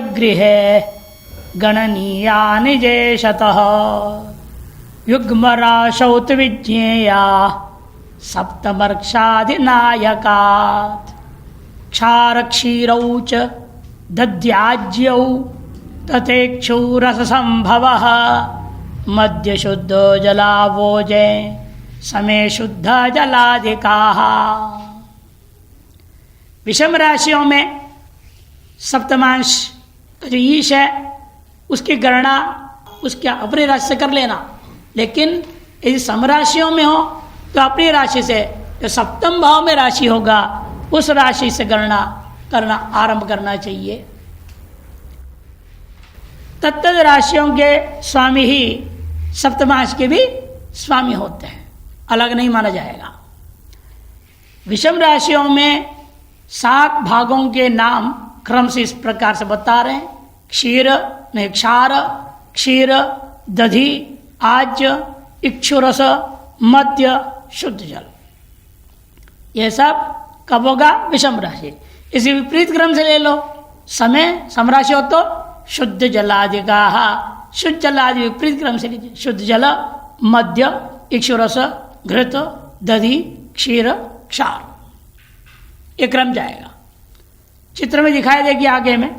गृहे गणनीया निजेशतः युग्मराशौ तु विज्ञेया सप्तमर्क्षाधिनायकात् क्षारक्षीरौ च दध्याज्यौ तथेक्षु रससंभवः मध्यशुद्धो जलावोजे समे शुद्ध जलाधिकाः। विषम राशियों में सप्तमांश जो ईश है उसकी गणना उसके अपनी राशि से कर लेना, लेकिन यदि समराशियों में हो तो अपनी राशि से, जो सप्तम भाव में राशि होगा उस राशि से गणना करना आरंभ करना चाहिए। तत्त राशियों के स्वामी ही सप्तमांश के भी स्वामी होते हैं, अलग नहीं माना जाएगा। विषम राशियों में 7 भागों के नाम क्रम से इस प्रकार से बता रहे हैं। क्षीर नहीं क्षार, क्षीर, दधि, आज्य, इक्षुरस, मध्य, शुद्ध जल। यह सब कब होगा? विषम राशि। इसी विपरीत क्रम से ले लो। समय समराशि हो तो शुद्ध जलादिगाः, शुद्ध जलादि विपरीत क्रम से लीजिए। शुद्ध जल, मध्य, इक्षुरस, घृत, दधि, क्षीर, क्षार, ये क्रम जाएगा। चित्र में दिखाई देगी आगे में।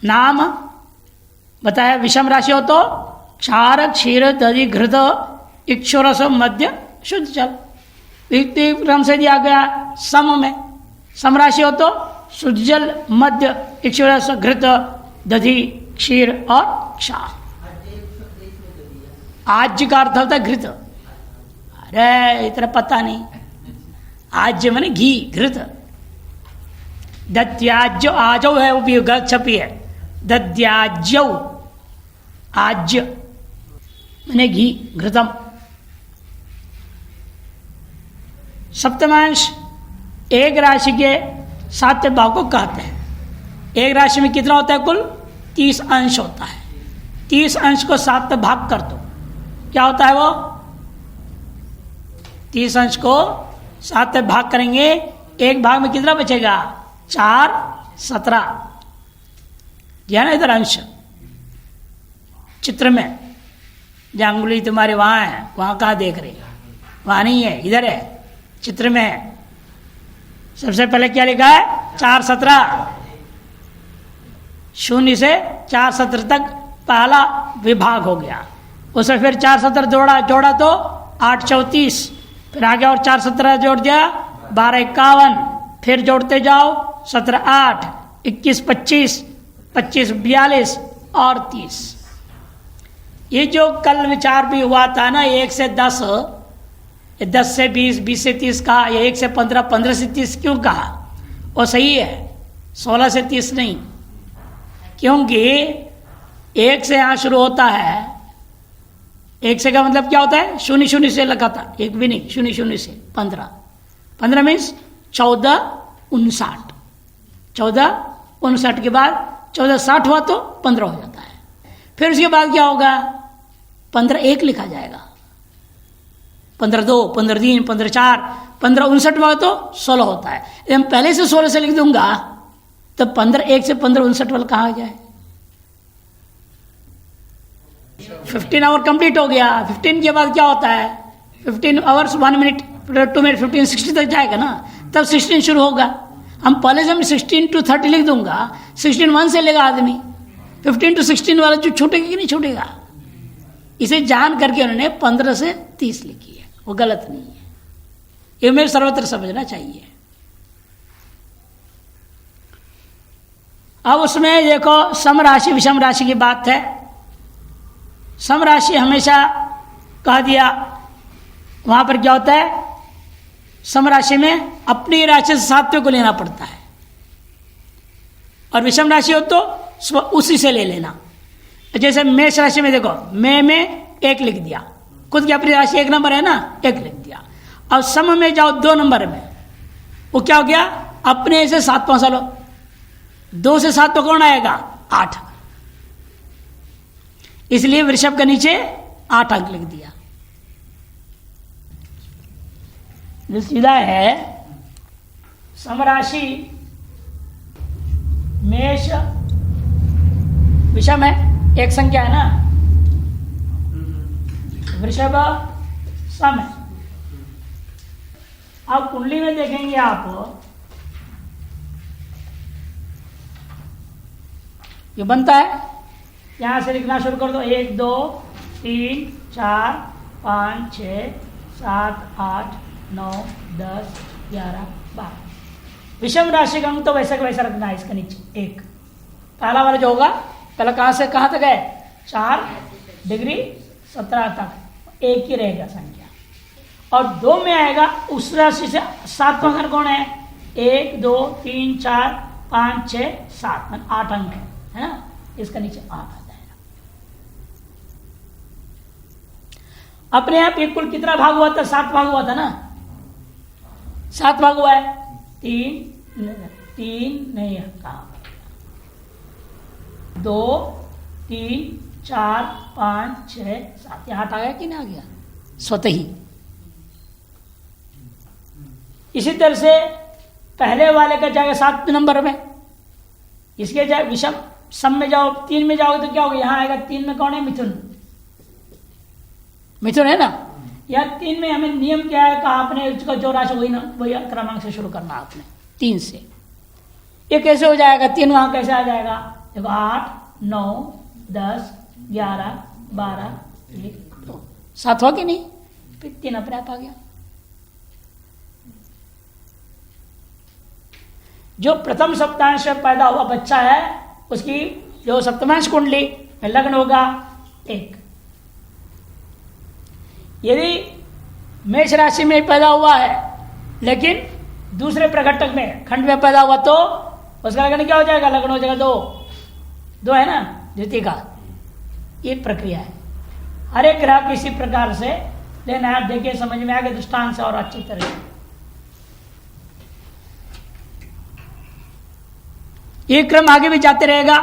नाम बताया विषम राशि हो तो क्षार, क्षीर, दधि, घृत, इक्षुरस, मध्य, शुद्ध जल। विपरीत क्रम से दिया गया सम में। सम राशि हो तो शुद्ध जल, मध्य, इक्षुरस, घृत, दधि, क्षीर और क्षार। आज्य का अर्थ होता है घृत। अरे इतना पता नहीं। आज्य माने घी, घृत। दत्याज्य आजो है, वो भी गलत छपी है। दद्याज्यौ, आज्य माने घी, घृतम। सप्तमांश एक राशि के 7 भाग को कहते हैं। एक राशि में कितना होता है? कुल 30 अंश होता है। 30 अंश को 7 भाग कर दो, क्या होता है वो? 30 अंश को 7 भाग करेंगे, एक भाग में कितना बचेगा? 4, 17। या ना इधर अंश चित्र में जहाँ अंगुली तुम्हारी वहाँ है, वहाँ कहाँ देख रही? वहाँ नहीं है, इधर है, चित्र में है। सबसे पहले क्या लिखा है? 4, 17। 0 से 4, 17 तक पहला विभाग हो गया। उसमें फिर 4, 17 जोड़ा तो 8, 34। फिर आगे और 4, 17 जोड़ दिया, 12, 51। फिर जोड़ते जाओ, 17, 8, 21, 25, 25, 42 और 30। ये जो कल विचार भी हुआ था ना, 1 से 10, 10 से 20, 20 से 30 कहा, या 1 से 15, 15 से 30 क्यों कहा? वो सही है, 16 से 30 नहीं, क्योंकि 1 से यहाँ शुरू होता है। 1 से का मतलब क्या होता है? 0, 0 से लगा था, 1 भी नहीं, 0, 0 से 15। 15 मीन्स 14, 59। 14, 59 के बाद 14, 60 हुआ तो 15 हो जाता है। फिर उसके बाद क्या होगा? 15, 1 लिखा जाएगा। 15, 2, 15, 3, 15, 4, 15, 59 हुआ तो 16 होता है। यदि हम पहले से 16 से लिख दूंगा तो 15, 1 से 15, 59 वाला कहाँ आ जाए? 15 आवर कंप्लीट हो गया। 15 के बाद क्या होता है? 15 आवर्स 1 मिनट 2 मिनट 15, 60 तक जाएगा ना, तब 16 शुरू होगा। हम पहले से 16 to 30 लिख दूंगा, 16 1 से लेगा आदमी, 15 to 16 वाला जो छूटेगा कि नहीं छूटेगा? इसे जान करके उन्होंने 15 से 30 लिखी है, वो गलत नहीं है। ये मेरे सर्वत्र समझना चाहिए। अब उसमें देखो सम राशि विषम राशि की बात है। सम राशि हमेशा कह दिया, वहां पर क्या होता है? सम राशि में अपनी राशि से सात्विक को लेना पड़ता है, और विषम राशि हो तो उसी से ले लेना। जैसे मेष राशि में देखो, मैं में 1 लिख दिया, खुद की अपनी राशि 1 नंबर है ना, 1 लिख दिया। अब सम में जाओ 2 नंबर में, वो क्या हो गया? अपने से 7 पहुंचा लो, 2 से 7 तो कौन आएगा? 8। इसलिए वृषभ के नीचे 8 अंक लिख दिया। जो सीधा है समराशि मेष विषम है, एक संख्या है ना, वृषभ सम है। अब कुंडली में देखेंगे आप, ये बनता है, यहां से लिखना शुरू कर दो। 1 2 3 4 5 6 7 8 9 10 11 12। विषम राशि का अंक तो वैसा का वैसा रखना है इसके नीचे। एक पहला वाला जो होगा, पहला कहां से कहां तक है, 4 डिग्री 17 तक, एक ही रहेगा संख्या। और 2 में आएगा उस राशि से 7वां अंक कौन है, 1 2 3 4 5 6 7, 8 अंक है ना, इसका नीचे 8 आ जाएगा। अपने आप ये कुल कितना भाग हुआ था, 7 भाग हुआ था ना, 7 भाग हुआ है। 3 नहीं है, कहा 2 3 4 5 6 7, यहां आ गया कि नहीं आ गया, स्वतः ही। इसी तरह से पहले वाले का जाएगा 7 नंबर में, इसके जाए विषम सम में जाओ, 3 में जाओगे तो क्या होगा, यहां आएगा 3 में कौन है, मिथुन, मिथुन है ना। या 3 में हमें नियम क्या है, कहा आपने उसका जो राशि वही वही क्रमांक से शुरू करना आपने, 3 से। ये कैसे हो जाएगा, 3 वहां कैसे आ जाएगा, देखो 8 9 10 11 12 1 2 7 हो कि नहीं, फिर 3 अपने आप आ गया। जो प्रथम सप्तांश में पैदा हुआ बच्चा है, उसकी जो सप्तमांश कुंडली में लग्न होगा 1। यदि मेष राशि में पैदा हुआ है लेकिन दूसरे प्रघटक में खंड में पैदा हुआ, तो उसका लग्न क्या हो जाएगा, लग्न हो जाएगा 2 है ना, द्वितीय का। ये प्रक्रिया है, हर एक ग्रह किसी प्रकार से लेना है। आप देखिए समझ में आ गया दृष्टांत से और अच्छी तरह से। ये क्रम आगे भी जाते रहेगा।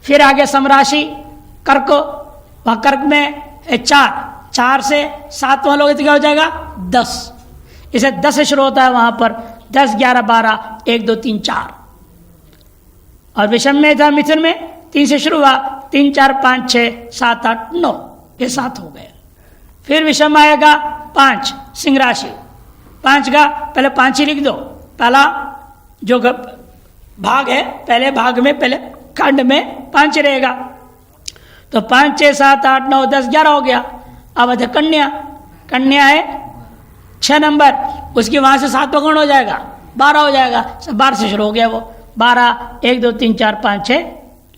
फिर आगे समराशि कर्क, वहां कर्क में 4 से 7वां लोगे तो क्या हो जाएगा 10। इसे 10 से शुरू होता है, वहां पर 10 11 12 1 2 3 4। और विषम में था मिथुन में 3 से शुरू हुआ, 3 4 5 6 7 8 9, ये 7 हो गए। फिर विषम आएगा 5 सिंह राशि, 5 का पहले 5 ही लिख दो। पहला जो भाग है, पहले भाग में पहले खंड में 5 रहेगा, तो 5 6 7 8 9 10 11 हो गया। अब है कन्या, कन्या है 6 नंबर, उसकी वहां से 7 गुण हो जाएगा 12 हो जाएगा, 12 से शुरू हो गया वो 12 1 2 3 4 5 6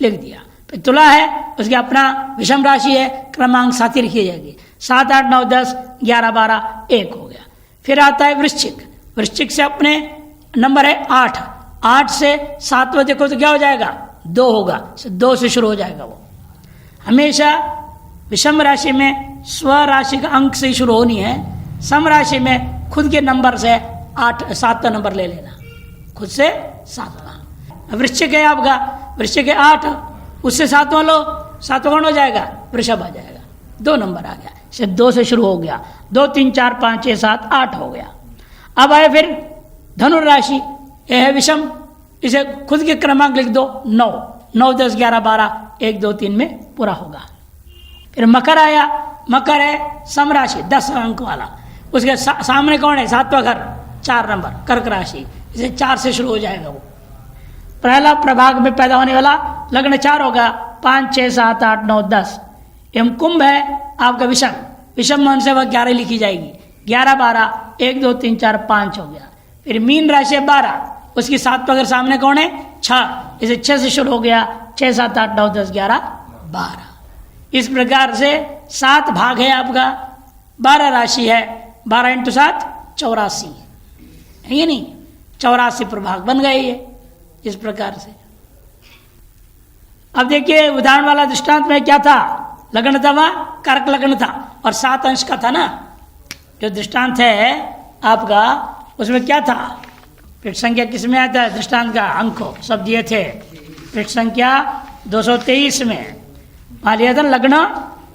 लिख दिया। फिर तुला है, उसकी अपना विषम राशि है, क्रमांक 7 ही लिखी जाएगी, 7 8 9 10 11 12 1 हो गया। फिर आता है वृश्चिक, वृश्चिक से अपने नंबर है 8, 8 से 7वां देखो तो क्या हो जाएगा 2 होगा, 2 से शुरू हो जाएगा वो। हमेशा विषम राशि में स्व राशि का अंक से शुरू होनी है, सम राशि में खुद के नंबर से 7वां नंबर ले लेना, खुद से 7वां। वृश्चिक है आपका, वृश्चिक है 8, उससे 7वां लो, 7वां कौन हो जाएगा, वृषभ आ जाएगा, 2 नंबर आ गया, इसे 2 से शुरू हो गया, 2 3 4 5 6 7 8 हो गया। अब आए फिर धनु राशि, यह है विषम, इसे खुद के क्रमांक लिख दो 9 9 10 11 12 1 2 3 में पूरा होगा। फिर मकर आया, मकर है सम राशि 10 अंक वाला, उसके सामने कौन है 7वां घर 4 नंबर कर्क राशि, इसे 4 से शुरू हो जाएगा वो। पहला प्रभाग में पैदा होने वाला लग्न 4 होगा, 5 6 7 8 9 10। एवं कुंभ है आपका विषम, विषम मन से वह 11 लिखी जाएगी, 11 12 1 2 3 4 5 हो गया। फिर मीन राशि 12, उसकी 7वां घर सामने कौन है 6, इसे 6 से शुरू हो गया, 6 7 8 9 10 11 12। इस प्रकार से 7 भाग है आपका, 12 राशि है, 12 × 7 84 है ये नहीं, 84 प्रभाग बन गए ये इस प्रकार से। अब देखिए उदाहरण वाला दृष्टांत में क्या था, लग्न था वहां कर्क लग्न था और 7 अंश का था ना, जो दृष्टांत है आपका उसमें क्या था, पृष्ठ संख्या किसमें आता है, दृष्टांत का अंक सब दिए थे, पृष्ठ संख्या 223 में मान लिया था लग्न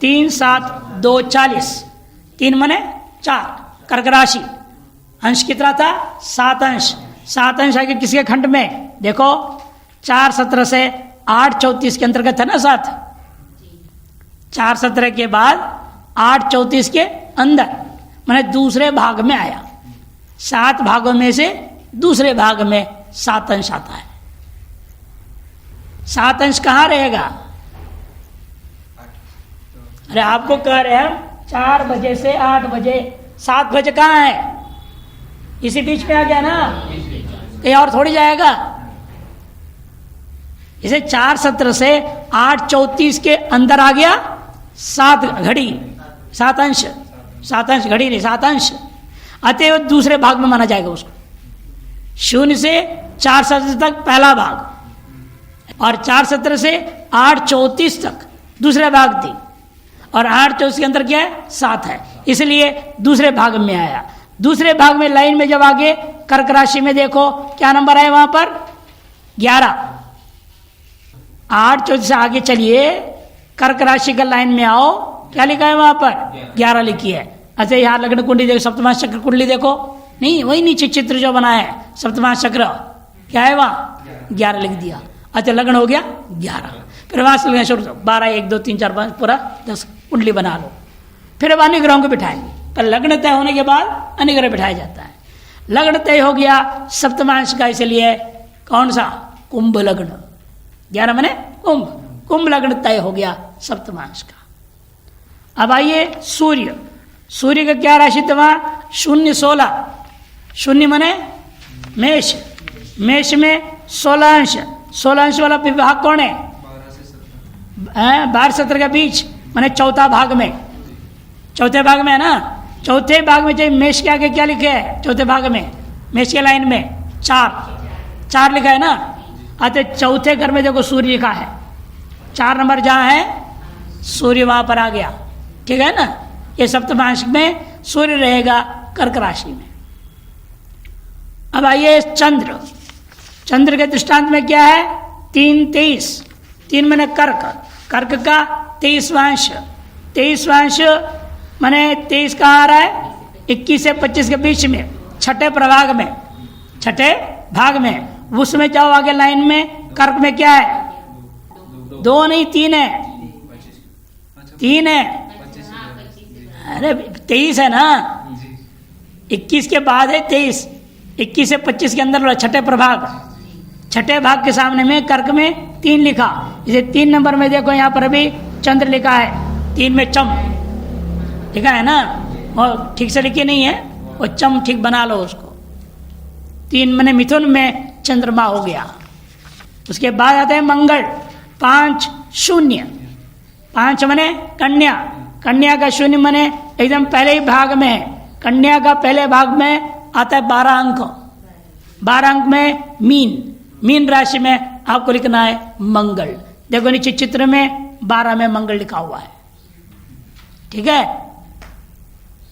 3 7 2 40, 3 मने 4 कर्क राशि, अंश कितना था 7 अंश, 7 अंश आगे किसके खंड में देखो 4-17 से 8-34 के अंतर्गत है ना 7। 4-17 के बाद 8-34 के अंदर माने दूसरे भाग में आया। 7 भागों में से दूसरे भाग में 7 अंश आता है। 7 अंश कहाँ रहेगा? अरे आपको कह रहे हैं 4 बजे से 8 बजे, 7 बजे कहाँ है? इसी बीच में आ गया ना, कहीं और थोड़ी जाएगा। इसे 4-17 से 8-34 के अंदर आ गया 7 घड़ी, 7 अंश, 7 अंश घड़ी नहीं 7 अंश, अतएव दूसरे भाग में माना जाएगा उसको। 0 से 4-17 तक पहला भाग और 4-17 से 8-34 तक दूसरे भाग थी और 8-34 के अंदर क्या है? 7 है, इसलिए दूसरे भाग में आया। दूसरे भाग में लाइन में जब आगे कर्क राशि में देखो क्या नंबर है वहां पर? 11। 8-34 से आगे चलिए, कर्क राशि का लाइन में आओ, क्या लिखा है वहां पर? 11 लिखी है। अच्छा यहाँ लग्न कुंडली देखो, सप्तमांश चक्र कुंडली देखो, नहीं वही नीचे चित्र जो बना है सप्तमांश चक्र, क्या है वहां? 11 लिख दिया। अच्छा लग्न हो गया 11, फिर वहां से लगना शुरू 12, 1, 2, 3, 4, 5 पूरा 10 कुंडली बना लो। फिर अब अन्य ग्रहों को बिठाएंगे, पर लग्न तय होने के बाद अन्य ग्रह बिठाया जाता है। लग्न तय हो गया सप्तमांश का, इसलिए कौन सा? कुंभ लग्न। 11 माने कुंभ, कुंभ लग्न तय हो गया सप्तमांश का। अब आइए सूर्य, सूर्य का क्या राशि था वहां? 0-16, 0 माने मेष, मेष में 16 अंश, 16 अंश वाला विभाग कौन है? 12-17 के बीच माने चौथा भाग में, चौथे भाग में है ना। चौथे भाग में चाहिए मेष के आगे क्या लिखे है? चौथे भाग में मेष के लाइन में 4 लिखा है ना। अतः चौथे घर में देखो सूर्य लिखा है, 4 नंबर जहां है सूर्य वहां पर आ गया, ठीक है ना। ये सप्तमांश में सूर्य रहेगा कर्क राशि में। अब आइए चंद्र, चंद्र के दृष्टांत में क्या है? 3-23, 3 माने कर्क, कर्क का 23वां अंश, 23वां अंश माने 23 कहाँ आ रहा है? 21 से 25 के बीच में, छठे प्रभाग में, छठे भाग में। उसमें जाओ आगे लाइन में, कर्क में क्या है? 2 नहीं 3 है, 3 है। अरे 23 है ना, 21 के बाद है 23, 21 से 25 के अंदर छठे प्रभाग, छठे भाग के सामने में कर्क में 3 लिखा। इसे 3 नंबर में देखो यहाँ पर अभी चंद्र लिखा है, 3 में चम लिखा है ना, और ठीक से लिखी नहीं है, वो चम ठीक बना लो उसको। 3 माने मिथुन में चंद्रमा हो गया। उसके बाद आता है मंगल, 5-0, 5 माने कन्या, कन्या का 0 माने एकदम पहले ही भाग में है। कन्या का पहले भाग में आता है 12 अंक, 12 अंक में मीन, मीन राशि में आपको लिखना है मंगल। देखो नीचे चित्र में 12 में मंगल लिखा हुआ है, ठीक है।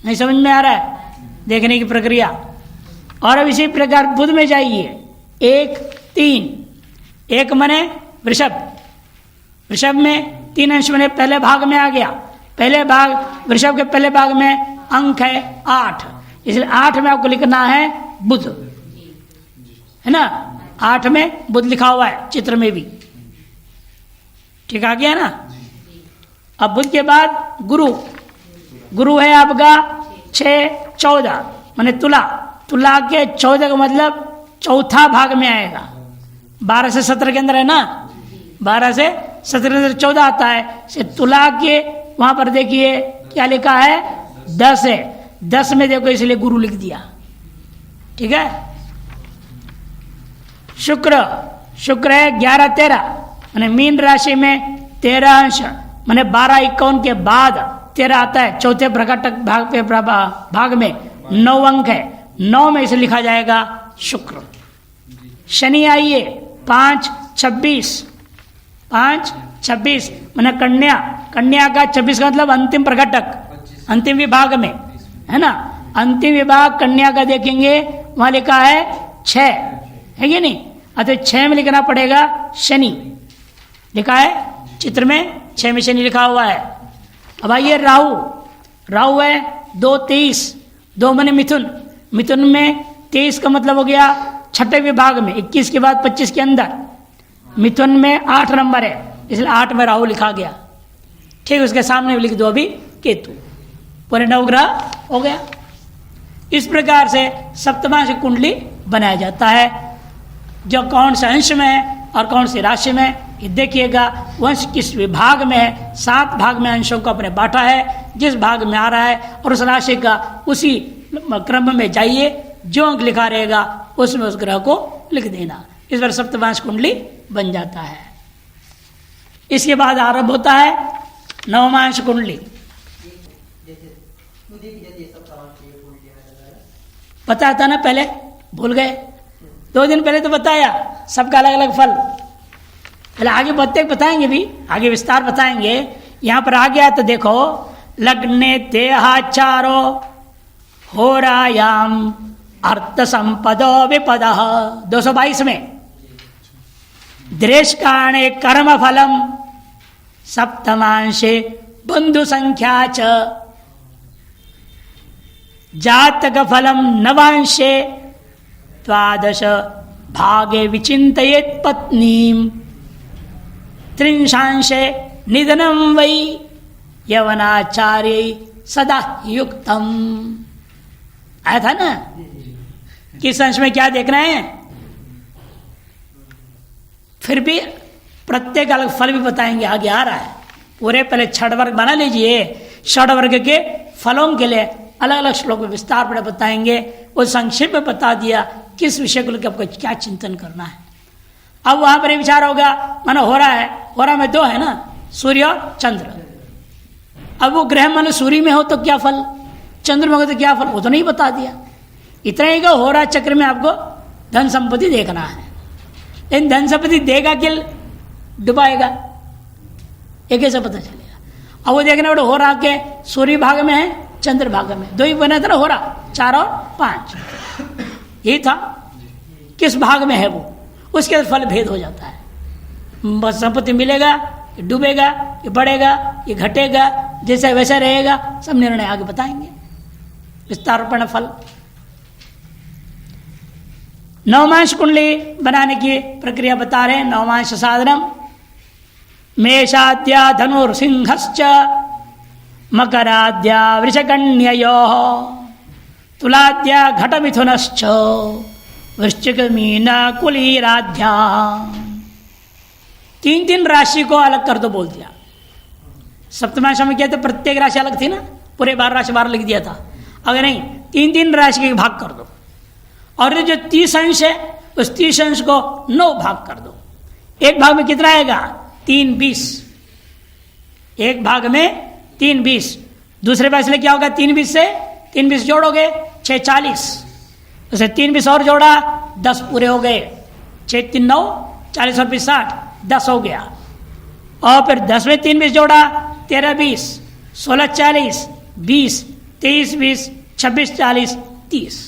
नहीं समझ में आ रहा है देखने की प्रक्रिया। और अब इसी प्रकार बुध में जाइए, 1-3, 1 माने वृषभ, वृषभ में 3 अंश माने पहले भाग में आ गया। पहले भाग, वृषभ के पहले भाग में अंक है 8, इसलिए 8 में आपको लिखना है बुध, है ना। 8 में बुध लिखा हुआ है चित्र में भी, ठीक आ गया ना। अब बुध के बाद गुरु, गुरु है आपका 6-14 माने तुला, तुला के 14 का मतलब चौथा भाग में आएगा। 12 से 17 के अंदर है ना, 12 से 17 के अंदर 14 आता है। से तुला के वहां पर देखिए क्या लिखा है? 10 है, 10 में देखो इसलिए गुरु लिख दिया, ठीक है। शुक्र, शुक्र है 11-13 माने मीन राशि में 13 अंश माने 12-51 के बाद 13 आता है। चौथे प्रकटक भाग पे भाग में 9 अंक है, 9 में इसे लिखा जाएगा शुक्र। शनि आइए 5-26, 5-26 माने कन्या, कन्या का 26 का मतलब अंतिम प्रकटक, अंतिम विभाग में, है ना। अंतिम विभाग कन्या का देखेंगे वहां लिखा है 6, है कि नहीं। अतः 6 में लिखना पड़ेगा शनि, लिखा है चित्र में 6 में शनि लिखा हुआ है। अब आइए राहु, राहु है 2-23, 2 माने मिथुन, मिथुन में 23 का मतलब हो गया छठे विभाग में, 21 के बाद 25 के अंदर, मिथुन में 8 नंबर है, इसलिए 8 में राहु लिखा गया। ठीक, उसके सामने लिख दो अभी केतु, पूरे 9 ग्रह हो गया। इस प्रकार से सप्तमांश कुंडली बनाया जाता है। जो कौन से अंश में है और कौन सी राशि में, ये देखिएगा। वंश किस विभाग में है, 7 भाग में अंशों को अपने बांटा है। जिस भाग में आ रहा है और उस राशि का उसी क्रम में जाइए, जो अंक लिखा रहेगा उसमें उस ग्रह को लिख देना। इस बार सप्तमांश कुंडली बन जाता है। इसके बाद आरंभ होता है नवमांश कुंडली। बताया था ना पहले, भूल गए? 2 दिन पहले तो बताया, सबका अलग अलग फल। पहले आगे बताएंगे भी, आगे विस्तार बताएंगे। यहां पर आ गया तो देखो, लग्ने तेहाचारो होरायाम अर्थ संपदो विपदः 222 में दृष्काणे कर्म फलम सप्तमांशे बंधु संख्या च जातक फलम नवांशे द्वादश भागे विचिन्तयेत् पत्नीम त्रिंशांशे निधनम वै यवनाचार्य सदा युक्तम। आया था ना? किस अंश में क्या देखना है? फिर भी प्रत्येक अलग फल भी बताएंगे, आगे आ रहा है। पूरे पहले 6 वर्ग बना लीजिए, 6 वर्ग के फलों के लिए अलग अलग श्लोक में विस्तार पर बताएंगे। वो संक्षेप में बता दिया किस विषय को लेकर आपको क्या चिंतन करना है। अब वहां पर विचार होगा, मानो हो रहा है, हो रहा में 2 है ना, सूर्य और चंद्र। अब वो ग्रह मानो सूर्य में हो तो क्या फल, चंद्र में हो तो क्या फल, वो तो नहीं बता दिया। इतना ही का हो रहा चक्र में आपको धन संपत्ति देखना है। लेकिन धन संपत्ति देगा कि डुबाएगा, ये कैसे पता चलेगा? अब वो देखना हो रहा के सूर्य भाग में है, चंद्र भाग में, 2 ही बना था ना, हो रहा 4 और 5 यही था। किस भाग में है वो, उसके फल भेद हो जाता है। बस संपत्ति मिलेगा, ये डूबेगा, ये बढ़ेगा, ये घटेगा, जैसे वैसे रहेगा, सब निर्णय आगे बताएंगे विस्तार फल। नवमांश कुंडली बनाने की प्रक्रिया बता रहे हैं। नवमांश साधनम मेषाद्या धनुर्सिंहश्च मकराद्या वृषकन्ययोः तुलाद्या घटमिथुनश्च वृश्चिक मीना कुलीराध्या। 3 राशि को अलग कर दो बोल दिया। सप्तमांश में क्या था, प्रत्येक राशि अलग थी ना, पूरे 12 राशि 12 लिख दिया था। अगर नहीं, 3 राशि के भाग कर दो, और जो 30 अंश है उस 30 अंश को 9 भाग कर दो। एक भाग में कितना आएगा, 3 20। एक भाग में 3 20। दूसरे भाग से क्या होगा, 3 20 से 3 20 जोड़ोगे 6 40, उसे 3 20 और जोड़ा 10 पूरे हो गए। 6 3 9 40 और 20 60, 10 हो गया। और फिर 10 में 3 20 जोड़ा 13 20 16 40 20 23 20 26 40 30।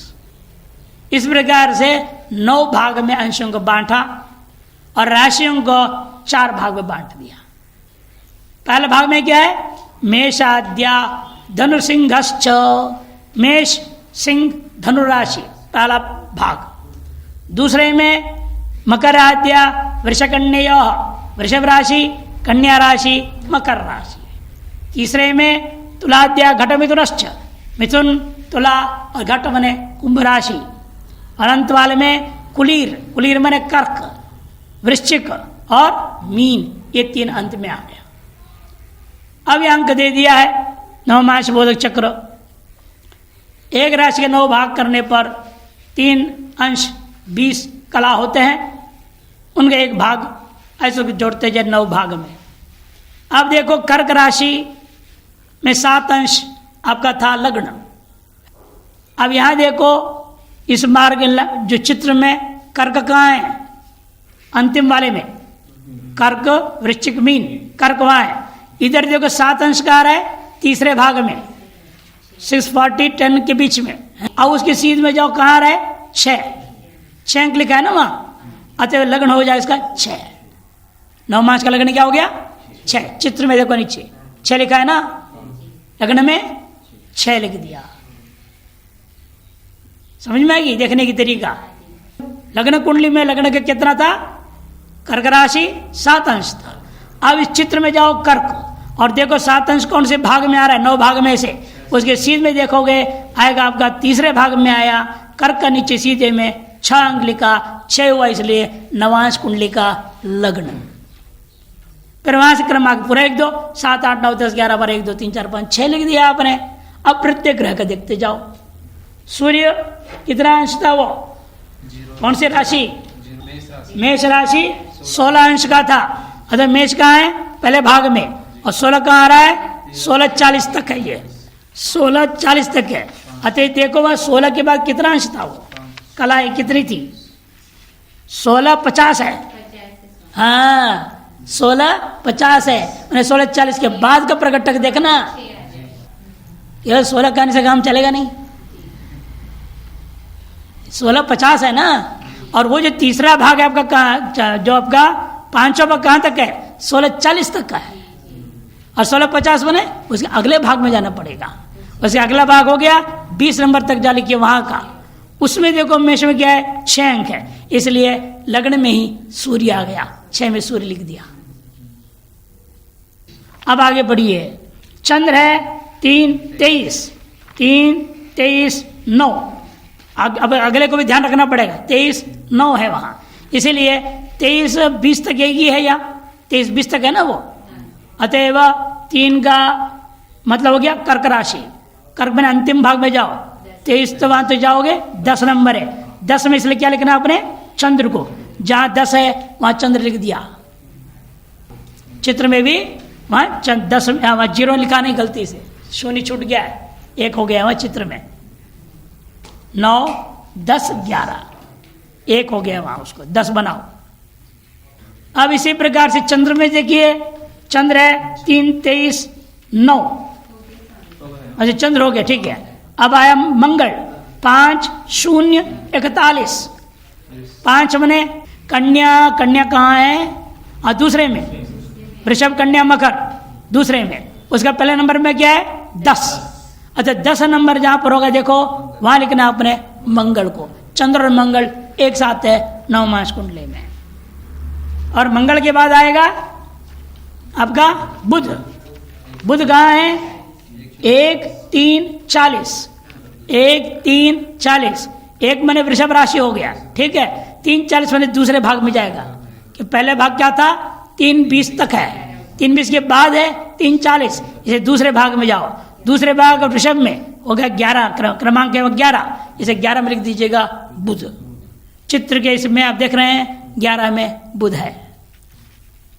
इस प्रकार से 9 भाग में अंशों को बांटा और राशियों को 4 भाग में बांट दिया। पहले भाग में क्या है, मेषाद्या धनुर्सिंहश्च, मेष सिंह धनुराशि पहला भाग। दूसरे में मकराद्या वृषकन्ययोः, वृषभ राशि कन्या राशि मकर राशि। तीसरे में तुलाद्या घटमिथुनश्च, मिथुन तुला और घट मने कुंभ राशि। अनंत वाले में कुलीर, कुलीर मने कर्क, वृश्चिक और मीन, ये 3 अंत में आ गया। अब ये अंक दे दिया है नवमांश बोधक चक्र। एक राशि के 9 भाग करने पर 3 अंश 20 कला होते हैं, उनका एक भाग ऐसे जोड़ते जाए 9 भाग में। अब देखो कर्क राशि में 7 अंश आपका था लग्न। अब यहां देखो इस मार्ग जो चित्र में कर्क कहाँ है, अंतिम वाले में कर्क वृश्चिक मीन, कर्क वहां है। इधर देखो 7 अंश का आ रहा है तीसरे भाग में 640 10 के बीच में। अब उसके सीध में जाओ, कहाँ आ रहा है 6 अंक लिखा है ना वहां, अतः लग्न हो जाए इसका 6। नवमांश का लग्न क्या हो गया 6। चित्र में देखो नीचे 6 लिखा है ना, लग्न में 6 लिख दिया। समझ में आएगी देखने की तरीका। लग्न कुंडली में लग्न का कितना था कर्क राशि 7 अंश था। अब इस चित्र में जाओ कर्क और देखो 7 अंश कौन से भाग में आ रहा है, 9 भाग में से। उसके सीध में देखोगे आएगा आपका तीसरे भाग में आया, कर्क का नीचे सीधे में 6 अंक लिखा, 6 हुआ इसलिए नवांश कुंडली का लग्न। फिर वहां से क्रमांक पूरा 1 2 7 8 9 10 11 12 1 2 3 4 5 6 लिख दिया आपने। अब प्रत्येक ग्रह का देखते जाओ। सूर्य कितना अंश था वो, कौन सी राशि, मेष राशि 16 अंश का था। अगर मेष कहाँ है, पहले भाग में, और 16 कहाँ आ रहा है, 16:40 तक है, ये 16:40 तक है। अतः देखो वह 16 के बाद कितना अंश था, वो कलाई कितनी थी, 16:50 है। हाँ 16:50 है, मैंने 16:40 के बाद का प्रकटक देखना। यह 16 कहने से काम चलेगा नहीं, 16:50 है ना। और वो जो तीसरा भाग है आपका कहाँ, जो आपका 500 भाग कहाँ तक है, 16:40 तक का है। और 16:50 बने उसके अगले भाग में जाना पड़ेगा। उसके अगला भाग हो गया 20 नंबर तक जा लिखिए वहां का। उसमें देखो मेष में क्या है, 6 अंक है, इसलिए लग्न में ही सूर्य आ गया, 6 में सूर्य लिख दिया। अब आगे बढ़िए, चंद्र है 3 23 3 23 9। अब अगले को भी ध्यान रखना पड़ेगा, 23 9 है वहां, इसीलिए 23 20 तक एक ही है, या 23 20 तक है ना वो। अतएव 3 का मतलब हो गया कर्क राशि। कर्क में अंतिम भाग में जाओ, 23 तो वहां तो जाओगे 10 नंबर है, 10 में इसलिए क्या लिखना आपने, चंद्र को। जहां 10 है वहां चंद्र लिख दिया। चित्र में भी वहां 10 वहां 0 लिखा नहीं, गलती से शून्य छूट गया है, 1 हो गया वहां चित्र में। 9 10 11 1 हो गया वहां, उसको 10 बनाओ। अब इसी प्रकार से चंद्र में देखिए, चंद्र है 3 23 9। अच्छा चंद्र हो गया, ठीक है। अब आया मंगल 5 0 41। 5 बने कन्या, कन्या कहाँ है, दूसरे में, वृषभ कन्या मकर दूसरे में। उसका पहले नंबर में क्या है, 10। अच्छा 10 नंबर जहां पर होगा देखो वहां लिखना अपने मंगल को। चंद्र और मंगल एक साथ है नवमांश कुंडली में। और मंगल के बाद आएगा आपका बुध। बुध कहाँ है, 1 3 40 1 3 40। 1 मने वृषभ राशि हो गया, ठीक है। 3 40 मने दूसरे भाग में जाएगा, कि पहले भाग क्या था 3 20 तक है, 3 20 के बाद है 3 40, इसे दूसरे भाग में जाओ। दूसरे भाग वृषभ में हो गया 11, क्रमांक है 11, इसे 11 में लिख दीजिएगा बुध। चित्र के इसमें आप देख रहे हैं 11 में बुध है।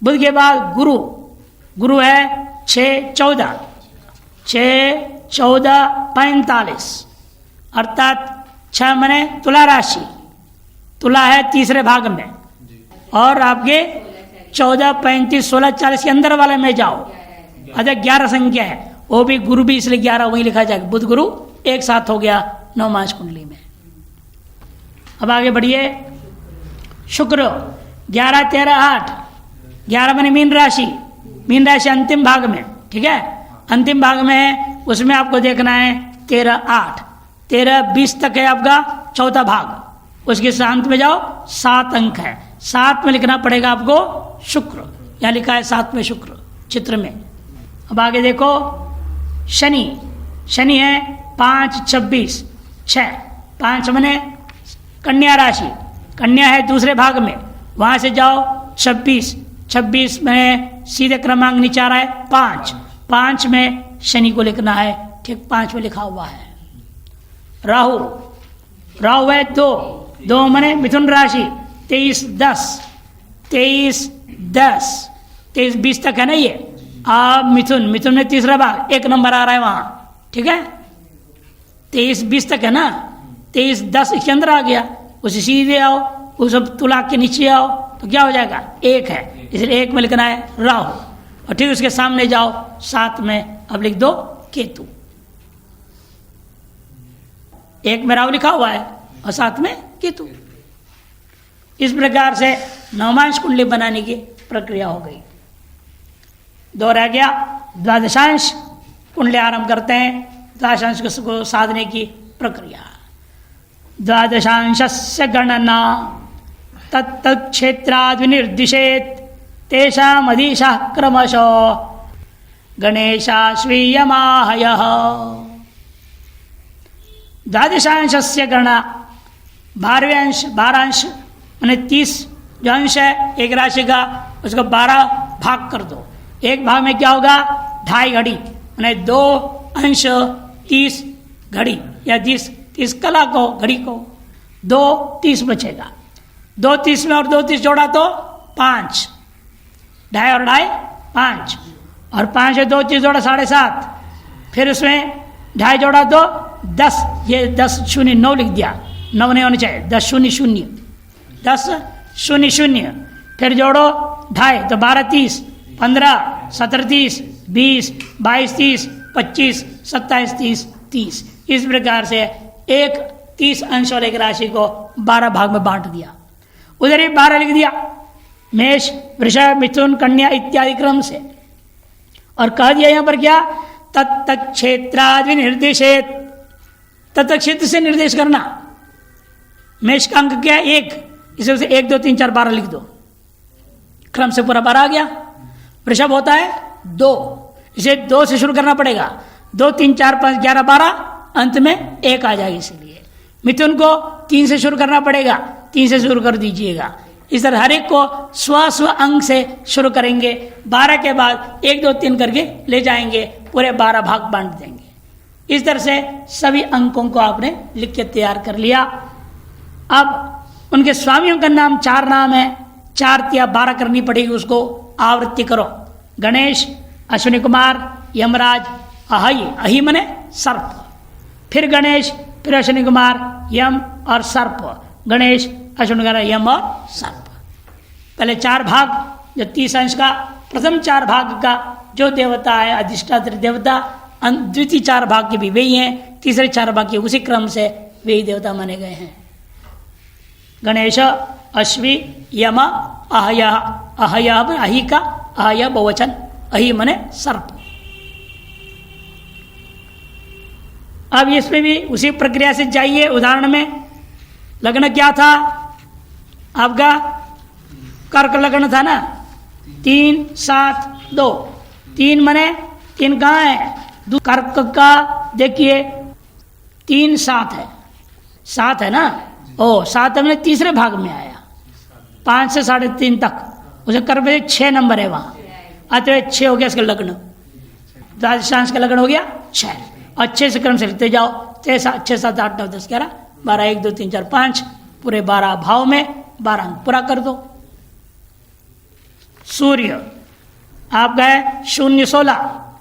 बुध के बाद गुरु, गुरु है 6 14 6 14 45, अर्थात 6 मने तुला राशि, तुला है तीसरे भाग में। और आपके 14 35 16 40 के अंदर वाले में जाओ। अच्छा 11 संख्या है, वो भी गुरु भी इसलिए 11 वही लिखा जाएगा, बुध गुरु एक साथ हो गया नवमांश कुंडली में। अब आगे बढ़िए, शुक्र 11 13 8। 11 मने मीन राशि, मीन राशि अंतिम भाग में, ठीक है, अंतिम भाग में है, उसमें आपको देखना है 13 8 13 20 तक है आपका चौथा भाग। उसके शांत में जाओ 7 अंक है, 7 में लिखना पड़ेगा आपको शुक्र, यहाँ लिखा है 7 में शुक्र चित्र में। अब आगे देखो शनि, शनि है 5 26 6। 5 मने कन्या राशि, कन्या है दूसरे भाग में, वहां से जाओ 26 26 में सीधे क्रमांक नीचे आ रहा है 5। 5 में शनि को लिखना है, ठीक 5 में लिखा हुआ है। राहु, राहु है 2 मने मिथुन राशि 23 10 23 10 23 20 तक है ना ये। अब मिथुन, मिथुन में तीसरा भाग 1 नंबर आ रहा है वहां, ठीक है, 23 20 तक है ना। 23 10 इसके अंदर आ गया, उसे सीधे आओ, उस तुला के नीचे आओ तो क्या हो जाएगा 1 है, इसलिए 1 में लिखना है राहु। और ठीक उसके सामने जाओ 7 में अब लिख दो केतु। 1 में राहु लिखा हुआ है और 7 में केतु। इस प्रकार से नवमांश कुंडली बनाने की प्रक्रिया हो गई। 2 रह गया, द्वादशांश कुंडली आरंभ करते हैं, द्वादशांश को साधने की प्रक्रिया। द्वादशांशस्य गणना तत्तत् क्षेत्राद् विनिर्दिशेत् तेषाम् अधीशः क्रमशो गणेशाश्वीयमाहयः। द्वादशांशस्य गणना 12वें अंश, 12 अंश माने 30 जो अंश है एक राशि का, उसको 12 भाग कर दो। एक भाग में क्या होगा? 2.5 घड़ी, माने 2 अंश 30 घड़ी या 30 कला को, घड़ी को 2 30 बचेगा। 2 30 में और 2 30 जोड़ा तो 5, 2.5 और 2.5 5, और 5 से 2 30 जोड़ा 7.5, फिर उसमें 2.5 जोड़ा तो 10, ये 10 शून्य 9 लिख दिया, 9 नहीं होने चाहिए, 10 शून्य शून्य, 10 शून्य शून्य, फिर जोड़ो 2.5 तो 12 30, 15 17 30, 20 22 30, 25 27 30 30। इस प्रकार से एक 30 अंश और एक राशि को 12 भाग में बांट दिया। उधर ही 12 लिख दिया, मेष वृषभ मिथुन कन्या इत्यादि क्रम से, और कह दिया यहां पर क्या? तत्त क्षेत्राद् विनिर्दिशेत्, तत्त क्षेत्र से निर्देश करना। मेष का अंक क्या है? 1, इसे 1 2 3 4 12 लिख दो, क्रम से पूरा 12 आ गया। वृषभ होता है 2, इसे 2 से शुरू करना पड़ेगा, 2 3 4 5 11 12, अंत में 1 आ जाएगी। इसलिए मिथुन को 3 से शुरू करना पड़ेगा, 3 से शुरू कर दीजिएगा। इस तरह हर एक को स्व अंक से शुरू करेंगे, 12 के बाद 1 2 3 करके ले जाएंगे, पूरे 12 भाग बांट देंगे। इस तरह से सभी अंकों को आपने लिख के तैयार कर लिया। अब उनके स्वामियों का नाम 4 नाम है, 4 या 12 करनी पड़ेगी, उसको आवृत्ति करो। गणेश, अश्विनी कुमार, यमराज, अहि, अहि मने सर्प, फिर गणेश, फिर अश्विनी कुमार, यम और सर्प, गणेश अश्विनी कुमार यम और सर्प। पहले 4 भाग, जो 30 अंश का प्रथम 4 भाग का जो देवता है अधिष्ठात्री देवता, द्वितीय 4 भाग के भी वही हैं, तीसरे 4 भाग के उसी क्रम से वही देवता माने गए हैं। गणेश, अश्वी, यम, अहय, अहय अहि का अहय बहुवचन, अहि मने सर्प। अब इसमें भी उसी प्रक्रिया से जाइए। उदाहरण में लग्न क्या था आपका? कर्क लग्न था ना, 3 7 2, 3 मने 3 कहाँ है? कर्क का देखिए 3 7 है, 7 है ना, ओ 7 मैंने तीसरे भाग में आया, 5 से 3.5 तक उसे कर्क में 6 नंबर है वहां, अतः 6 हो गया इसका लग्न, द्वादशांश का लग्न हो गया 6, और 6 से क्रम से लिखते जाओ, 6 7 8 9 10 11 12 1 2 3 4 5, पूरे 12 भाव में 12 अंक पूरा कर दो। सूर्य आप गए 0 16,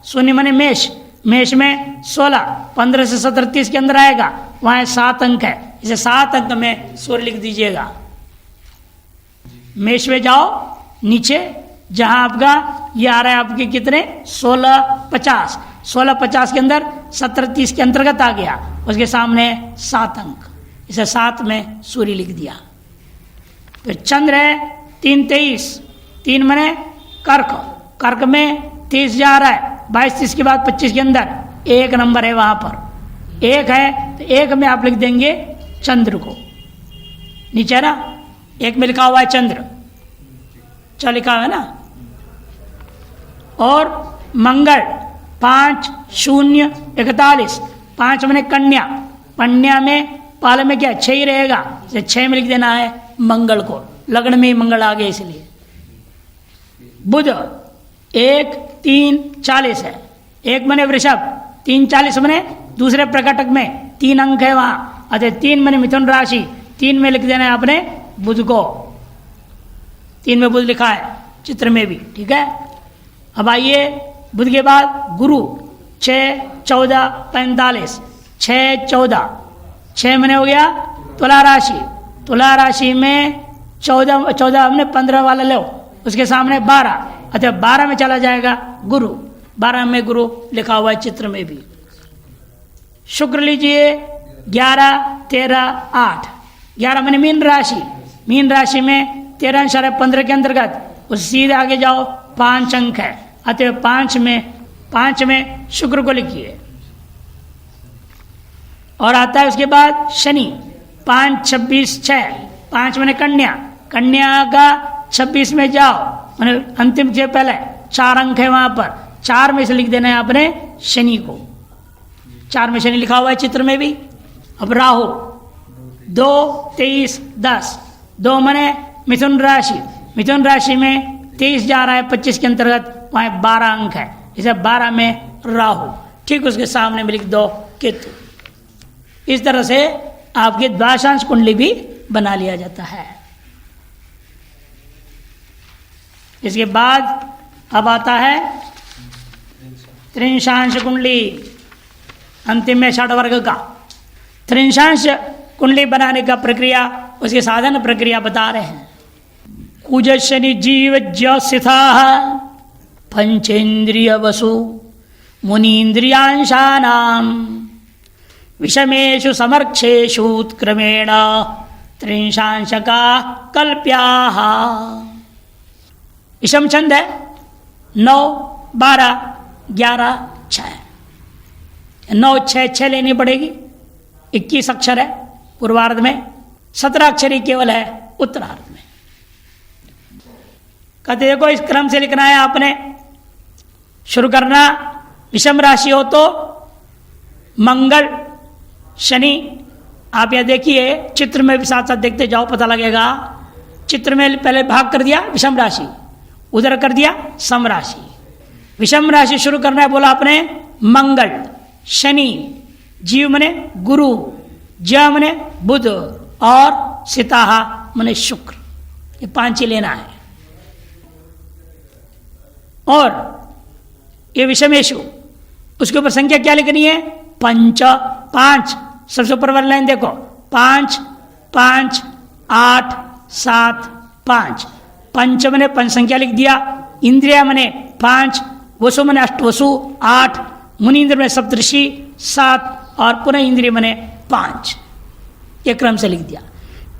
शून्य माने मेष, मेष में 16, 15 से 17 30 के अंदर आएगा, वहां 7 अंक है, इसे 7 अंक में सूर्य लिख दीजिएगा। मेष में जाओ नीचे, जहां आपका ये आ रहा है आपके कितने 16 50, 16 50 के अंदर 17 30 के अंतर्गत आ गया, उसके सामने 7 अंक, इसे 7 में सूर्य लिख दिया। फिर चंद्र है 3 23, 3 मने कर्क, कर्क में 30 जा रहा है, 22 30 के बाद 25 के अंदर 1 नंबर है, वहां पर 1 है तो 1 में आप लिख देंगे चंद्र को, नीचे ना 1 में लिखा हुआ है चंद्र, चल लिखा हुआ है ना। और मंगल 5 0 41, 5 मने कन्या, कन्या में पाल में क्या 6 ही रहेगा, 6 में लिख देना है मंगल को, लग्न में ही मंगल आ गया इसलिए। बुध 1 3 40 है, 1 मने वृषभ, 3 40 मने दूसरे प्रकटक में 3 अंक है वहां, अतः 3 मने मिथुन राशि, 3 में लिख देना है आपने बुध को, 3 में बुध लिखा है चित्र में भी, ठीक है। अब आइए बुध के बाद गुरु 6 14 45, 6 14, 6 महीने हो गया तुला राशि, तुला राशि में 14 हमने 15 वाला लो, उसके सामने 12, अतः 12 में चला जाएगा गुरु, 12 में गुरु लिखा हुआ है चित्र में भी। शुक्र लीजिए 11 13 8, 11 महीने मीन राशि, मीन राशि में 13.15 के अंतर्गत उस सीधे आगे जाओ 5 अंक है, अतः 5 में शुक्र को लिखिए। और आता है उसके बाद शनि 5 26 6, 5 महीने कन्या, कन्या का 26 में जाओ, मैंने अंतिम से पहले 4 अंक है वहां पर, 4 में से लिख देना है आपने शनि को। 4 में शनि लिखा हुआ है चित्र में भी। अब राहु 2, 23, 10, 2 मने मिथुन राशि, मिथुन राशि में 23 जा रहा है 25 के अंतर्गत, वहां 12 अंक है, इसे 12 में राहु, ठीक उसके सामने में लिख दो केतु। इस तरह से आपकी द्वादशांश कुंडली भी बना लिया जाता है। इसके बाद अब आता है त्रिंशांश कुंडली, अंतिम में षड वर्ग का। त्रिंशांश कुंडली बनाने का प्रक्रिया, उसकी साधन प्रक्रिया बता रहे हैं। कुज शनि जीव ज्योसिथा पंचेन्द्रिय वसु मुनीन्द्रियांशानाम विषमेषु समर्क्षेषु उत्क्रमेण त्रिंशांशका कल्प्याः। विषम छंद है 9, 12, 11, 6। 9, 6, 6 लेनी पड़ेगी। 21 अक्षर है पूर्वार्ध में, 17 अक्षर ही केवल है उत्तरार्ध में। कहते देखो इस क्रम से लिखना है आपने। शुरू करना, विषम राशि हो तो मंगल शनि, आप यह देखिए चित्र में भी साथ साथ देखते जाओ, पता लगेगा। चित्र में पहले भाग कर दिया विषम राशि, उधर कर दिया सम राशि। विषम राशि शुरू करना है, बोला आपने मंगल, शनि, जीव मने गुरु, ज मने बुध और सिताहा मने शुक्र, ये 5 ही लेना है। और ये विषमेशु, उसके ऊपर संख्या क्या लिखनी है? 5। सबसे ऊपर वाली लाइन देखो, 5, 5, 8, 7, 5। पंच मने पंच संख्या लिख दिया। इंद्रिया मने 5, वसु मने अष्टवसु 8, मुनीन्द्र मने सप्तऋषि 7 और पुनः इंद्रिय मने 5। ये क्रम से लिख दिया।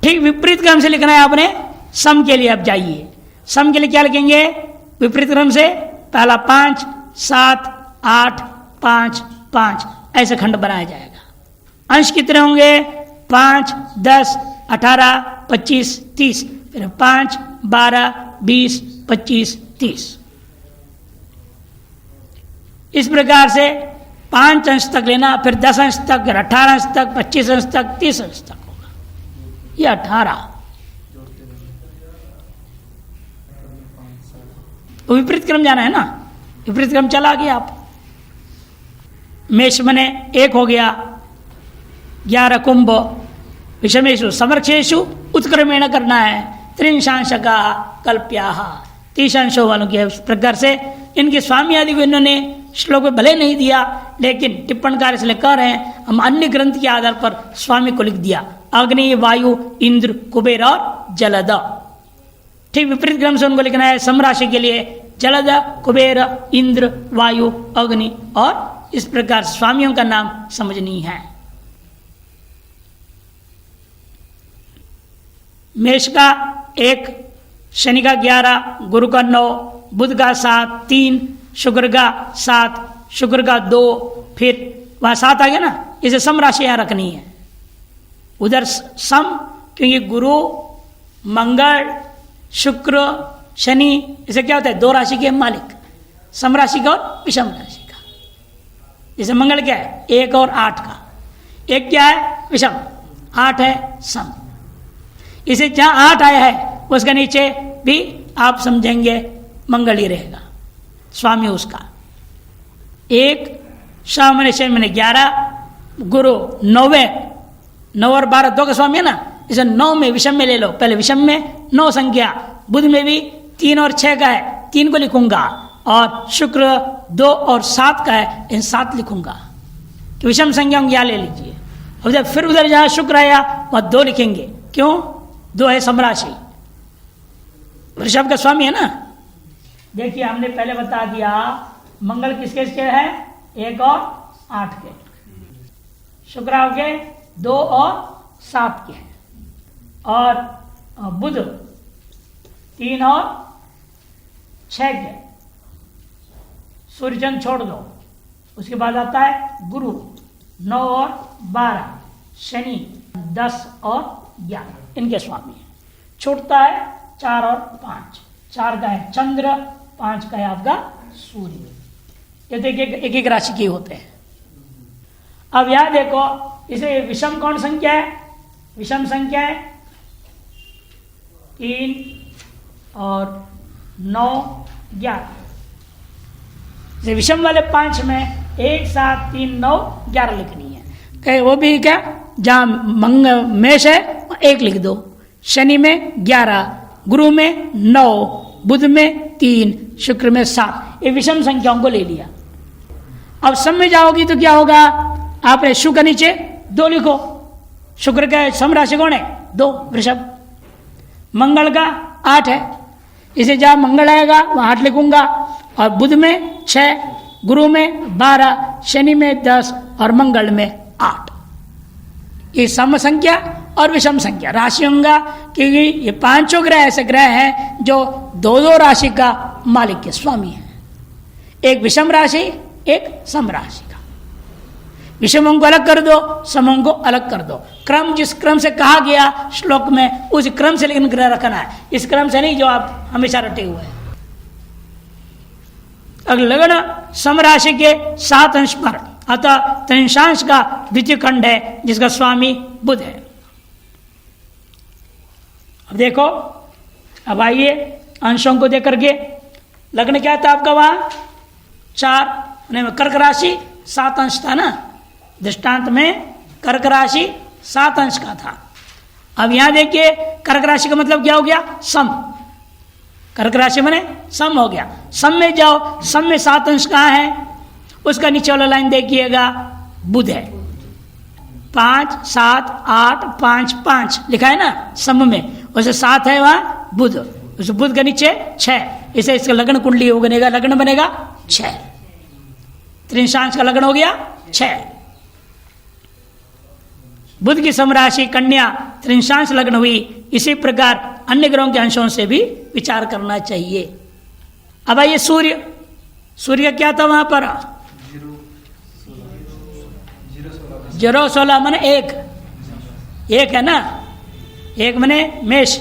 ठीक विपरीत क्रम से लिखना है आपने सम के लिए। अब जाइए सम के लिए क्या लिखेंगे? विपरीत क्रम से पहला 5, 7, 8, 5, 5 ऐसे खंड बनाया जाएगा। अंश कितने होंगे? 5, 10, 18, 25, 30, फिर 5, 12, 20, 25, 30। इस प्रकार से 5 अंश तक लेना, फिर 10 अंश तक, फिर 18 अंश तक, 25 अंश तक, 30 अंश तक होगा। ये 18 विपरीत क्रम जाना है ना, विपरीत क्रम चला गया आप। मेष मने 1 हो गया, 11 कुंभ, विषमेशु समर्क्षेशु उत्क्रमेण करना है, त्रिंशांश का कल्प्याः, 30 अंशों वालों की। उस प्रकार से इनके स्वामी आदि को इन्होंने श्लोक में भले नहीं दिया, लेकिन टिप्पणकार इसलिए कह रहे हैं हम अन्य ग्रंथ के आधार पर स्वामी को लिख दिया, अग्नि, वायु, इंद्र, कुबेर और जलद। ठीक विपरीत क्रम से उनको लिखना है। समराशि के लिए जलद, कुबेर, इंद्र, वायु, अग्नि और इस प्रकार स्वामियों का नाम समझनी है। मेष का 1, शनि का 11, गुरु का 9, बुध का 7, 3, शुक्र का 7, शुक्र का 2, फिर वहां 7 आ गया ना, इसे सम राशि यहां रखनी है। उधर सम, क्योंकि गुरु, मंगल, शुक्र, शनि, इसे क्या होता है? 2 राशि के मालिक, सम राशि का और विषम राशि का। जैसे मंगल क्या है? 1 और 8 का। 1 क्या है? विषम, 8 है सम। इसे जहां 8 आया है उसके नीचे भी आप समझेंगे मंगल ही रहेगा, स्वामी उसका। 1 शाम मने शनि मने 11, गुरु 9 और 12 2 का स्वामी है ना, इसे 9 में विषम में ले लो। पहले विषम में 9 संख्या, बुध में भी 3 और 6 का है, 3 को लिखूंगा, और शुक्र 2 और 7 का है, इन 7 लिखूंगा। तो विषम संख्या यहाँ ले लीजिए। अब फिर उधर जहां शुक्र आया वहां 2 लिखेंगे। क्यों? 2 है समराशि, वृषभ का स्वामी है ना। देखिए हमने पहले बता दिया मंगल किसके के है? 1 और 8 के, शुक्र हो गए 2 और 7 के, और बुध 3 और 6 के, सूर्यचंद्र छोड़ दो। उसके बाद आता है गुरु 9 और 12, शनि 10 और 11, इनके स्वामी है। छूटता है 4 और 5। 4 का है चंद्र, 5 का है आपका सूर्य। ये देखिए एक एक राशि के होते हैं। अब यहां देखो, इसे विषम कौन संख्या है? विषम संख्या है 3 और 9, 11। विषम वाले 5 में 1, 7, 3, 9, 11 लिखनी है। कहे वो भी क्या, जहां मेष है 1 लिख दो, शनि में 11, गुरु में 9, बुध में 3, शुक्र में 7। ये विषम संख्याओं को ले लिया। अब सम में जाओगी तो क्या होगा? आपने शुक्र नीचे 2 लिखो। शुक्र का सम राशि कौन है? 2, वृषभ। मंगल का 8 है, इसे जहां मंगल आएगा वहां 8 लिखूंगा। और बुध में 6, गुरु में 12, शनि में 10 और मंगल में 8। ये सम संख्या और विषम संख्या राशि होगा, क्योंकि ये 5 ग्रह ऐसे ग्रह हैं जो 2-2 राशि का मालिक के स्वामी है। एक विषम राशि, एक सम राशि का। विषमों को अलग कर दो, समों को अलग कर दो। क्रम जिस क्रम से कहा गया श्लोक में, उस क्रम से लेकिन ग्रह रखना है, इस क्रम से नहीं जो आप हमेशा रटे हुए हैं। अगर लगन सम राशि के 7 अंश पर, अतः त्रिंशांश का द्वितीय खंड है जिसका स्वामी बुध है। अब देखो, अब आइए अंशों को देख करके, लग्न क्या था आपका? वहां 4, कर्क राशि 7 अंश था ना, दृष्टांत में कर्क राशि 7 अंश का था। अब यहां देखिए, कर्क राशि का मतलब क्या हो गया? सम। कर्क राशि माने सम हो गया। सम में जाओ, सम में 7 अंश कहाँ है? उसका नीचे वाला लाइन देखिएगा, बुध है। 5, 7, 8, 5, 5 लिखा है ना सम में, उसे 7 है वहां बुध, उस बुध के नीचे 6, इसे इसका लग्न कुंडली बनेगा, लग्न बनेगा 6। त्रिंशांश का लग्न हो गया 6। बुध की समराशि कन्या त्रिंशांश लग्न हुई। इसी प्रकार अन्य ग्रहों के अंशों से भी विचार करना चाहिए। अब आइए सूर्य। सूर्य क्या था वहां पर? 0-16 माने 1 है ना, 1 माने मेष,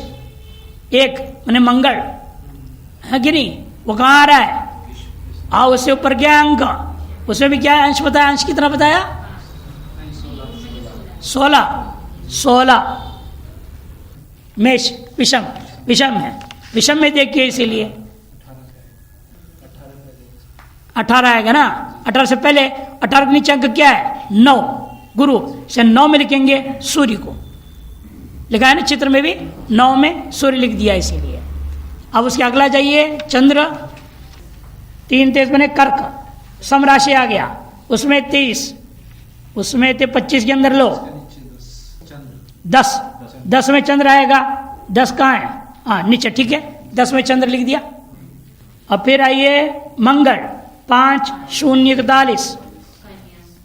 1 माने मंगल है कि नहीं? वो कहाँ आ रहा है? उससे ऊपर क्या अंक? उसमें भी क्या अंश बताया? अंश कितना बताया? 16। मेष विषम है। विषम में देखिए, इसीलिए 18 आएगा ना। 18 से पहले 18 के नीचे अंक क्या है? 9, गुरु से 9 में लिखेंगे सूर्य को, लिखा है ना चित्र में भी, 9 में सूर्य लिख दिया इसीलिए। अब उसके अगला जाइए, चंद्र 3-23 बने कर्क, सम राशि आ गया, उसमें 23, उसमें 25 के अंदर लो 10 में चंद्र आएगा। 10 कहाँ है? हाँ नीचे, ठीक है, 10 में चंद्र लिख दिया। अब फिर आइए मंगल 5-0-41,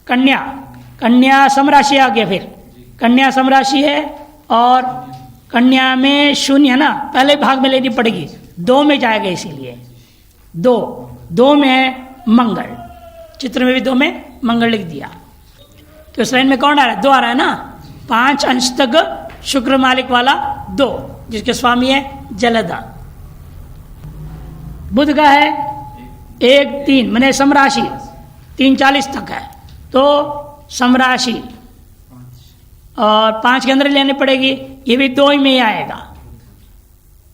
कन्या समराशि आ गया। फिर कन्या समराशि है और कन्या में 0 है ना, पहले भाग में लेनी पड़ेगी, 2 में जाएगा, इसीलिए 2 में है मंगल, चित्र में भी 2 में मंगल लिख दिया। तो उस लाइन में कौन आ रहा है? 2 आ रहा है ना। 5 अंश तक शुक्र मालिक वाला 2, जिसके स्वामी है जलदा। बुध का है 1-3 माने समराशि, 3-40 तक है, तो समराशि और 5 के अंदर लेनी पड़ेगी। ये भी 2 में ही आएगा,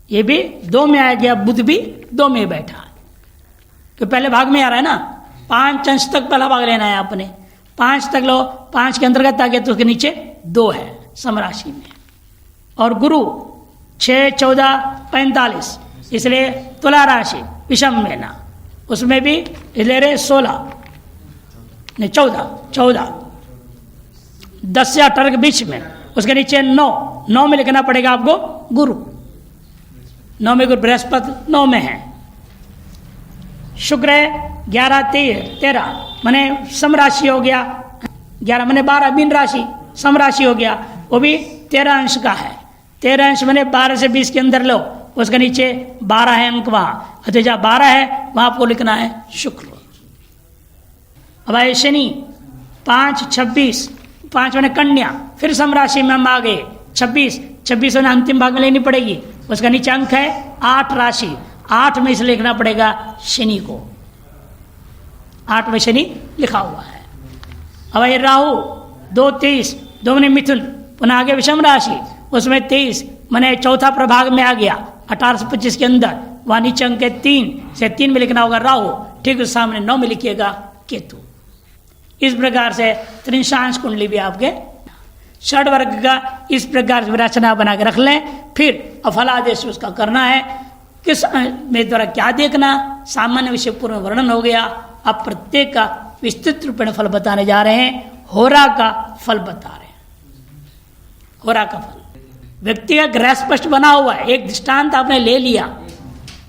ये भी 2 में आ गया, बुध भी 2 में बैठा, तो पहले भाग में आ रहा है ना। 5 अंश तक पहला भाग लेना है आपने, 5 तक लो, 5 के अंतर्गत आ गया तो उसके नीचे 2 है समराशि में। और गुरु 6-14-45, इसलिए तुला राशि विषम में ना, उसमें भी ले रहे 16 नहीं 14, 10 से 18 के बीच में, उसके नीचे 9 में लिखना पड़ेगा आपको गुरु। 9 में गुरु, बृहस्पति 9 में है। शुक्र 11-13 माने समराशि हो गया, 11 माने 12 मीन राशि समराशि हो गया, वो भी 13 अंश का है। 13 अंश माने 12 से 20 के अंदर लो, उसके नीचे 12 है अंक वहां, तो जहाँ 12 है वहां आपको लिखना है शुक्र। अब आए शनि 5-26, 5 माने कन्या, फिर समराशि में हम आ गए 26 में अंतिम भाग में लेनी पड़ेगी, उसका नीचे अंक है 8 राशि, 8 में इसे लिखना पड़ेगा शनि को, 8 में शनि लिखा हुआ है। अब ये राहु 2 23, 2 में मिथुन, पुनः आगे विषम राशि, उसमें 23 मैंने चौथा प्रभाग में आ गया 18 से 25 के अंदर, वहां नीचे अंक 3 से 3 में लिखना होगा राहु, ठीक उस सामने 9 में लिखिएगा केतु। इस प्रकार से त्रिशांश कुंडली भी आपके षड वर्ग का इस प्रकार से रचना बना के रख लें। फिर फलादेश उसका करना है, किस में द्वारा क्या देखना, सामान्य विषय पूर्ण वर्णन हो गया। अब प्रत्येक का विस्तृत रूप में फल बताने जा रहे हैं। होरा का फल बता रहे हैं, होरा का फल। व्यक्ति का ग्रह स्पष्ट बना हुआ है, एक दृष्टांत आपने ले लिया,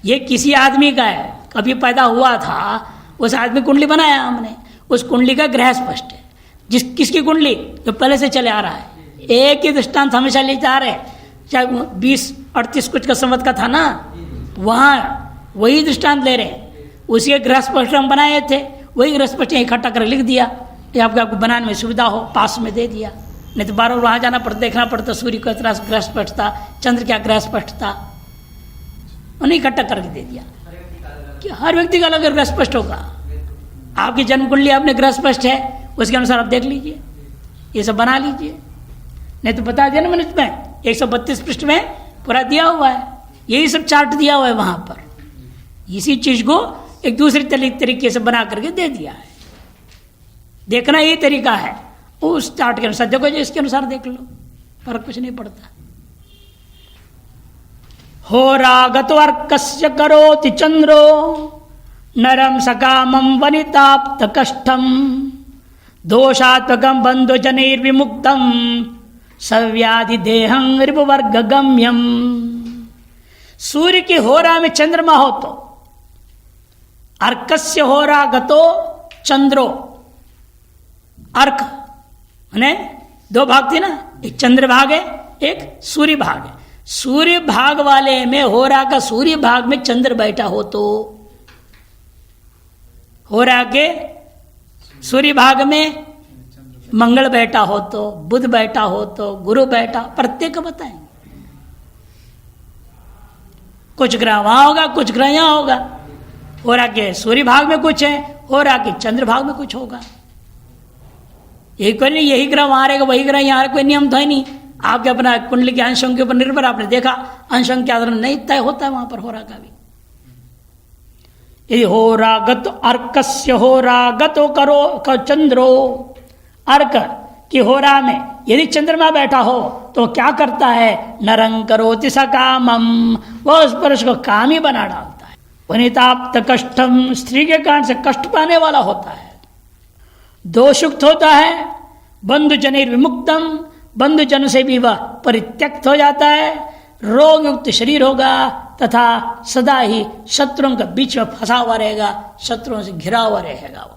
ये किसी आदमी का है, कभी पैदा हुआ था, उस आदमी कुंडली बनाया हमने, उस कुंडली का ग्रह स्पष्ट है। किसकी कुंडली, जो पहले से चले आ रहा है। एक ही दृष्टांत हमेशा ले जा रहे हैं, चाहे 2038 कुछ का संवत का था ना, वहां वही दृष्टांत ले रहे हैं, उसी ग्रह स्पष्ट हम बनाए थे, वही ग्रह स्पष्ट इकट्ठा कर लिख दिया, ये आपको बनाने में सुविधा हो, पास में दे दिया। नहीं तो बार बार वहां जाना पड़ता, देखना पड़ता सूर्य को इतना ग्रह स्पष्ट था, चंद्र क्या ग्रह स्पष्ट था, उन्हें इकट्ठा करके दे दिया कि हर व्यक्ति का अलग ग्रह स्पष्ट होगा। आपकी जन्म कुंडली आपने ग्रह स्पष्ट है, उसके अनुसार आप देख लीजिए, ये सब बना लीजिए। नहीं तो बता दिया ना मैंने तुम्हें, 132 पृष्ठ में पूरा दिया हुआ है, यही सब चार्ट दिया हुआ है वहां पर। इसी चीज को एक दूसरे तरीके से बना करके दे दिया है। देखना यही तरीका है, उस चार्ट के अनुसार देखो, इसके अनुसार देख लो, फर्क कुछ नहीं पड़ता। होरागतवर्कस्य करोति चंद्रो नरम सकामं वनिताप्त कष्टम दोषात्मकं बंधु जनैर्विमुक्तम सव्याधि देहं रिपुवर्ग गम्यम। सूर्य की होरा में चंद्रमा हो तो अर्कस्य होरा गतो चंद्रो, अर्क माने 2 भाग थी ना, एक चंद्र भाग है, एक सूर्य भाग है। सूर्य भाग वाले में होरा का सूर्य भाग में चंद्र बैठा हो तो, होरा के सूर्य भाग में मंगल बैठा हो तो, बुध बैठा हो तो, गुरु बैठा, प्रत्येक बताएं। कुछ ग्रह वहां होगा, कुछ ग्रह यहां होगा। होरा के सूर्य भाग में कुछ है, होरा के चंद्र भाग में कुछ होगा। यही कोई नहीं, यही ग्रह वहां रहेगा, वही ग्रह यहां, कोई नियम तो है नहीं। आपके अपना कुंडली के अंशों के ऊपर निर्भर, आपने देखा अंशों के आधार नहीं तय होता है वहां पर होरा का भी। यदि होरागत अर्कस्य होरागतो करो चंद्रो, अर्क की होरा में यदि चंद्रमा बैठा हो तो क्या करता है, नरं करोति सकामम, वह उस पुरुष को कामी बना डालता है। वनिताप्त कष्टम, स्त्री के कारण से कष्ट पाने वाला होता है। दोषुक्त होता है, बंधु जनिर विमुक्तम, बंधु जन से भी वह परित्यक्त हो जाता है। रोग युक्त शरीर होगा तथा सदा ही शत्रुओं के बीच में फंसा हुआ रहेगा, शत्रुओं से घिरा हुआ रहेगा वो।